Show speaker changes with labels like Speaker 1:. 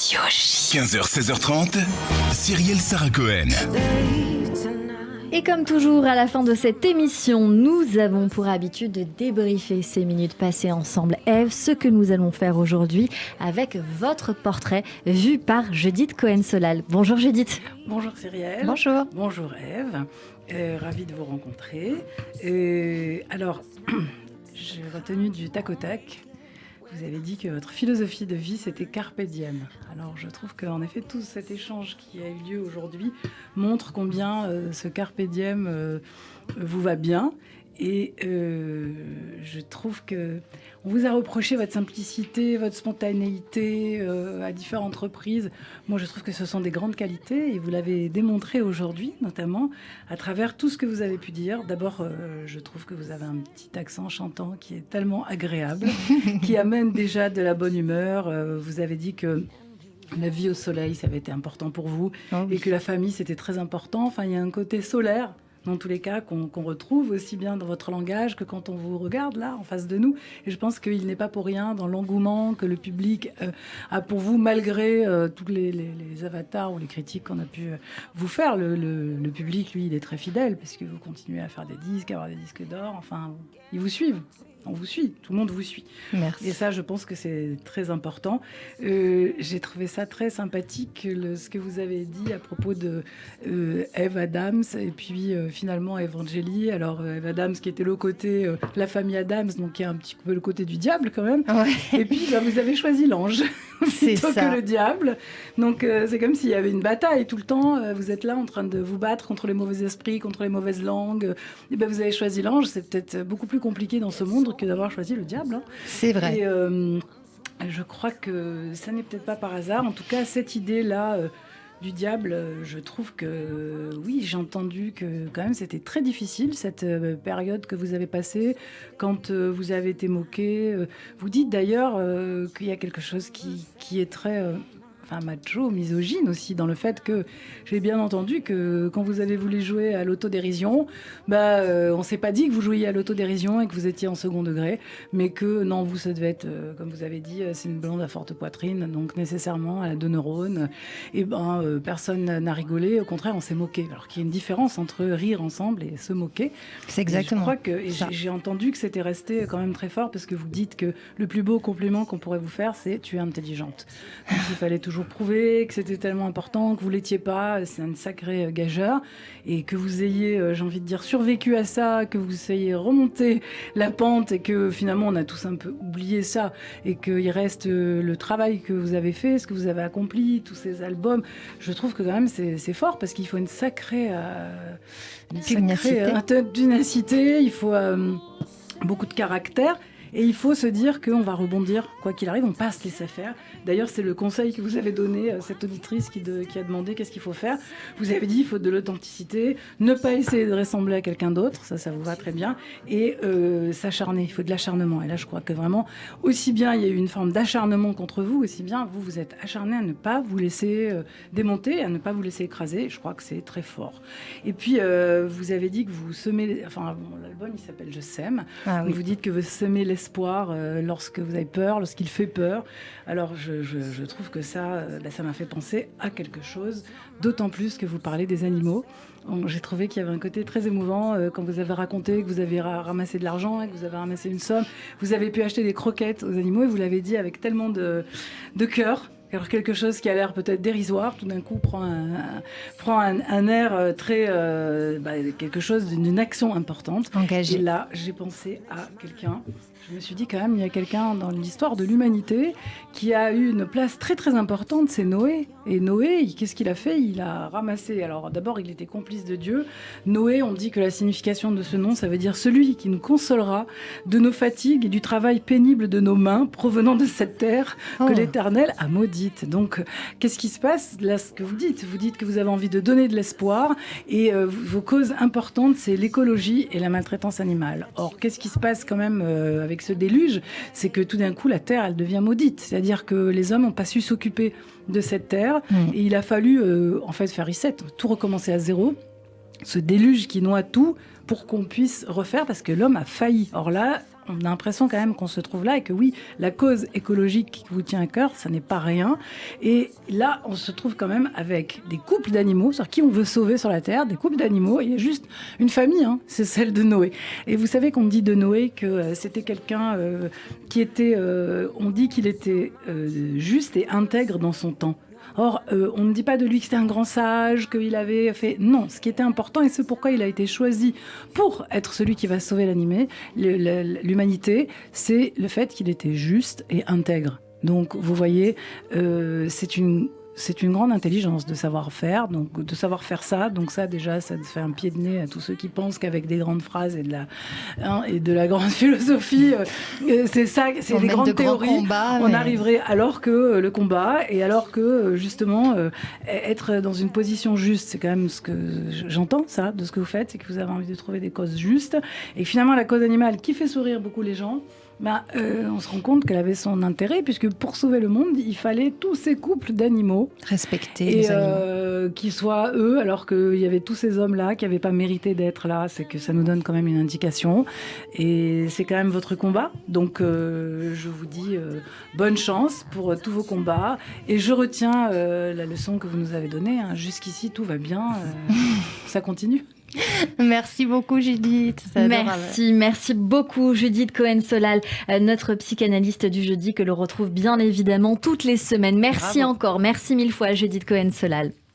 Speaker 1: 15h, 16h30, Cyrielle Sarah Cohen.
Speaker 2: Et comme toujours, à la fin de cette émission, nous avons pour habitude de débriefer ces minutes passées ensemble. Ève, ce que nous allons faire aujourd'hui avec votre portrait vu par Judith Cohen-Solal. Bonjour Judith.
Speaker 3: Bonjour Cyrielle.
Speaker 2: Bonjour.
Speaker 3: Bonjour Ève. Ravie de vous rencontrer. Alors, j'ai retenu du tac au tac. Vous avez dit que votre philosophie de vie, c'était Carpe Diem. Alors, je trouve qu'en effet, tout cet échange qui a eu lieu aujourd'hui montre combien ce Carpe Diem vous va bien. Et je trouve que on vous a reproché votre simplicité, votre spontanéité à différentes reprises. Moi, je trouve que ce sont des grandes qualités et vous l'avez démontré aujourd'hui, notamment à travers tout ce que vous avez pu dire. D'abord, je trouve que vous avez un petit accent chantant qui est tellement agréable, qui amène déjà de la bonne humeur. Vous avez dit que la vie au soleil, ça avait été important pour vous, et que la famille, c'était très important. Enfin, il y a un côté solaire dans tous les cas, qu'on retrouve aussi bien dans votre langage que quand on vous regarde là, en face de nous. Et je pense qu'il n'est pas pour rien dans l'engouement que le public a pour vous, malgré tous les avatars ou les critiques qu'on a pu vous faire. Le public, lui, il est très fidèle, parce que vous continuez à faire des disques, à avoir des disques d'or. Enfin, ils vous suivent. On vous suit, tout le monde vous suit.
Speaker 2: Merci.
Speaker 3: Et ça, je pense que c'est très important. J'ai trouvé ça très sympathique, ce que vous avez dit à propos de Eve Adams et puis finalement Evangélie. Alors Eve Adams qui était le côté, la famille Adams, donc qui est un petit peu le côté du diable quand même. Ouais. Et puis vous avez choisi l'ange plutôt que le diable. Donc c'est comme s'il y avait une bataille tout le temps. Vous êtes là en train de vous battre contre les mauvais esprits, contre les mauvaises langues. Et vous avez choisi l'ange. C'est peut-être beaucoup plus compliqué dans ce monde que d'avoir choisi le diable. Hein.
Speaker 2: C'est vrai.
Speaker 3: Et je crois que ça n'est peut-être pas par hasard. En tout cas, cette idée-là du diable, je trouve que, oui, j'ai entendu que quand même c'était très difficile, cette période que vous avez passée, quand vous avez été moqué. Vous dites d'ailleurs qu'il y a quelque chose qui est très... macho, misogyne aussi, dans le fait que j'ai bien entendu que quand vous avez voulu jouer à l'autodérision, on s'est pas dit que vous jouiez à l'autodérision et que vous étiez en second degré, mais que non, vous, ça devait être, comme vous avez dit, c'est une blonde à forte poitrine, donc nécessairement elle a 2 neurones. Et personne n'a rigolé, au contraire, on s'est moqué. Alors qu'il y a une différence entre rire ensemble et se moquer.
Speaker 2: C'est exactement.
Speaker 3: Je crois que j'ai entendu que c'était resté quand même très fort, parce que vous dites que le plus beau compliment qu'on pourrait vous faire, c'est tu es intelligente. Donc il fallait toujours prouver que c'était tellement important, que vous l'étiez pas, c'est un sacré gageur, et que vous ayez, j'ai envie de dire, survécu à ça, que vous ayez remonté la pente, et que finalement on a tous un peu oublié ça, et qu'il reste le travail que vous avez fait, ce que vous avez accompli, tous ces albums. Je trouve que quand même c'est fort, parce qu'il faut une sacrée ténacité, il faut beaucoup de caractère. Et il faut se dire qu'on va rebondir, quoi qu'il arrive, on ne va pas se laisser faire. D'ailleurs, c'est le conseil que vous avez donné à cette auditrice qui a demandé qu'est-ce qu'il faut faire. Vous avez dit qu'il faut de l'authenticité, ne pas essayer de ressembler à quelqu'un d'autre, ça vous va très bien, et s'acharner, il faut de l'acharnement. Et là, je crois que vraiment, aussi bien il y a eu une forme d'acharnement contre vous, aussi bien vous êtes acharné à ne pas vous laisser démonter, à ne pas vous laisser écraser. Je crois que c'est très fort. Et puis, vous avez dit que vous semez... l'album, il s'appelle « Je sème ». Ah, oui. Vous dites que vous semez l'espoir lorsque vous avez peur, lorsqu'il fait peur. Alors je trouve que ça m'a fait penser à quelque chose, d'autant plus que vous parlez des animaux. J'ai trouvé qu'il y avait un côté très émouvant quand vous avez raconté que vous avez ramassé de l'argent et que vous avez ramassé une somme. Vous avez pu acheter des croquettes aux animaux et vous l'avez dit avec tellement de cœur. Alors quelque chose qui a l'air peut-être dérisoire, tout d'un coup prend un air très... quelque chose d'une action importante.
Speaker 2: Engagée.
Speaker 3: Et là, j'ai pensé à quelqu'un. Je me suis dit quand même, il y a quelqu'un dans l'histoire de l'humanité qui a eu une place très très importante, c'est Noé. Et Noé, qu'est-ce qu'il a fait ? Il a ramassé... Alors d'abord, il était complice de Dieu. Noé, on dit que la signification de ce nom, ça veut dire celui qui nous consolera de nos fatigues et du travail pénible de nos mains provenant de cette terre que l'Éternel a maudite. Donc, qu'est-ce qui se passe ? Là, ce que vous dites que vous avez envie de donner de l'espoir et vos causes importantes, c'est l'écologie et la maltraitance animale. Or, qu'est-ce qui se passe quand même avec ce déluge ? C'est que tout d'un coup, la terre, elle devient maudite. C'est-à-dire que les hommes n'ont pas su s'occuper de cette terre et il a fallu faire reset, tout recommencer à zéro. Ce déluge qui noie tout pour qu'on puisse refaire, parce que l'homme a failli. Or là, on a l'impression quand même qu'on se trouve là et que oui, la cause écologique qui vous tient à cœur, ça n'est pas rien. Et là, on se trouve quand même avec des couples d'animaux, sur qui on veut sauver sur la Terre, des couples d'animaux. Il y a juste une famille, hein, c'est celle de Noé. Et vous savez qu'on dit de Noé que c'était quelqu'un qui était, on dit qu'il était juste et intègre dans son temps. Or, on ne dit pas de lui que c'était un grand sage, qu'il avait fait... Non, ce qui était important, et c'est pourquoi il a été choisi pour être celui qui va sauver l'humanité, c'est le fait qu'il était juste et intègre. Donc, vous voyez, c'est une grande intelligence de savoir faire, donc de savoir faire ça. Donc ça, déjà, ça fait un pied de nez à tous ceux qui pensent qu'avec des grandes phrases et de la grande philosophie, c'est ça, c'est des grandes théories. Combats, on arriverait alors que le combat et alors que justement être dans une position juste, c'est quand même ce que j'entends ça de ce que vous faites, c'est que vous avez envie de trouver des causes justes. Et finalement, la cause animale qui fait sourire beaucoup les gens. On se rend compte qu'elle avait son intérêt, puisque pour sauver le monde, il fallait tous ces couples d'animaux.
Speaker 4: Respecter les animaux.
Speaker 3: Qu'ils soient eux, alors qu'il y avait tous ces hommes-là qui n'avaient pas mérité d'être là. C'est que ça nous donne quand même une indication. Et c'est quand même votre combat. Donc, je vous dis bonne chance pour tous vos combats. Et je retiens la leçon que vous nous avez donnée. Hein. Jusqu'ici, tout va bien. Ça continue.
Speaker 4: Merci beaucoup Judith.
Speaker 2: Merci beaucoup Judith Cohen-Solal, notre psychanalyste du jeudi que l'on retrouve bien évidemment toutes les semaines. Merci encore, merci mille fois Judith Cohen-Solal.